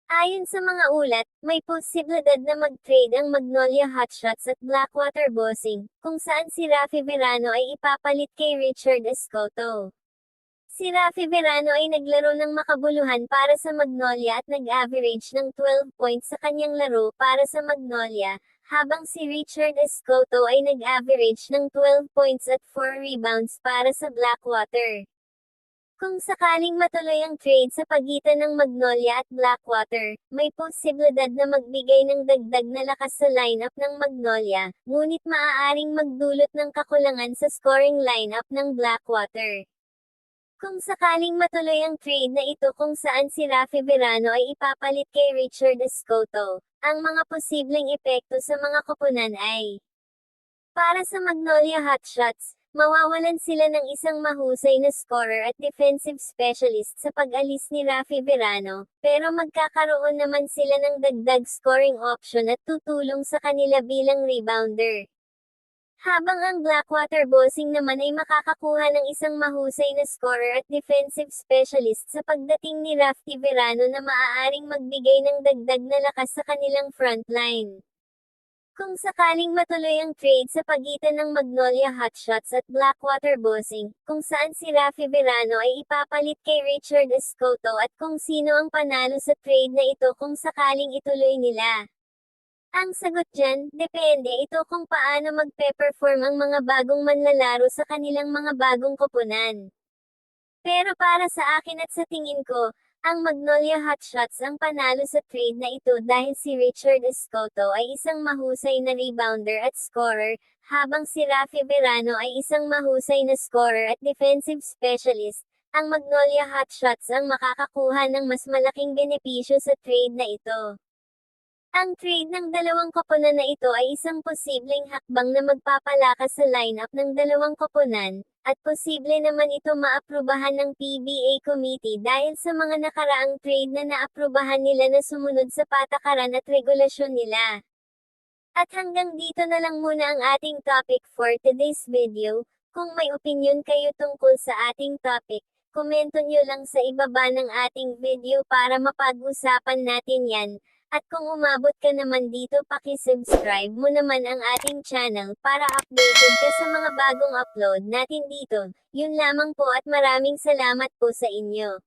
Ayon sa mga ulat, may posibilidad na mag-trade ang Magnolia Hotshots at Blackwater Bossing, kung saan si Raffy Verano ay ipapalit kay Richard Escoto. Si Raffy Verano ay naglaro ng makabuluhan para sa Magnolia at nag-average ng 12 points sa kanyang laro para sa Magnolia, habang si Richard Escoto ay nag-average ng 12 points at 4 rebounds para sa Blackwater. Kung sakaling matuloy ang trade sa pagitan ng Magnolia at Blackwater, may posibilidad na magbigay ng dagdag na lakas sa lineup ng Magnolia, ngunit maaaring magdulot ng kakulangan sa scoring lineup ng Blackwater. Kung sakaling matuloy ang trade na ito kung saan si Raffy Verano ay ipapalit kay Richard Escoto, ang mga posibleng epekto sa mga koponan ay: para sa Magnolia Hotshots, mawawalan sila ng isang mahusay na scorer at defensive specialist sa pag-alis ni Raffy Verano, pero magkakaroon naman sila ng dagdag scoring option at tutulong sa kanila bilang rebounder. Habang ang Blackwater Bossing naman ay makakakuha ng isang mahusay na scorer at defensive specialist sa pagdating ni Raffy Verano na maaaring magbigay ng dagdag na lakas sa kanilang frontline. Kung sakaling matuloy ang trade sa pagitan ng Magnolia Hotshots at Blackwater Bossing, kung saan si Raffy Verano ay ipapalit kay Richard Escoto at kung sino ang panalo sa trade na ito kung sakaling ituloy nila. Ang sagot dyan, depende ito kung paano magpe-perform ang mga bagong manlalaro sa kanilang mga bagong koponan. Pero para sa akin at sa tingin ko, ang Magnolia Hotshots ang panalo sa trade na ito dahil si Richard Escoto ay isang mahusay na rebounder at scorer, habang si Raffy Verano ay isang mahusay na scorer at defensive specialist. Ang Magnolia Hotshots ang makakakuha ng mas malaking benepisyo sa trade na ito. Ang trade ng dalawang koponan na ito ay isang posibleng hakbang na magpapalakas sa lineup ng dalawang koponan, at posible naman ito maaprubahan ng PBA Committee dahil sa mga nakaraang trade na naaprubahan nila na sumunod sa patakaran at regulasyon nila. At hanggang dito na lang muna ang ating topic for today's video. Kung may opinion kayo tungkol sa ating topic, komento nyo lang sa ibaba ng ating video para mapag-usapan natin yan. At kung umabot ka naman dito, paki-subscribe mo naman ang ating channel para updated ka sa mga bagong upload natin dito. Yun lamang po at maraming salamat po sa inyo.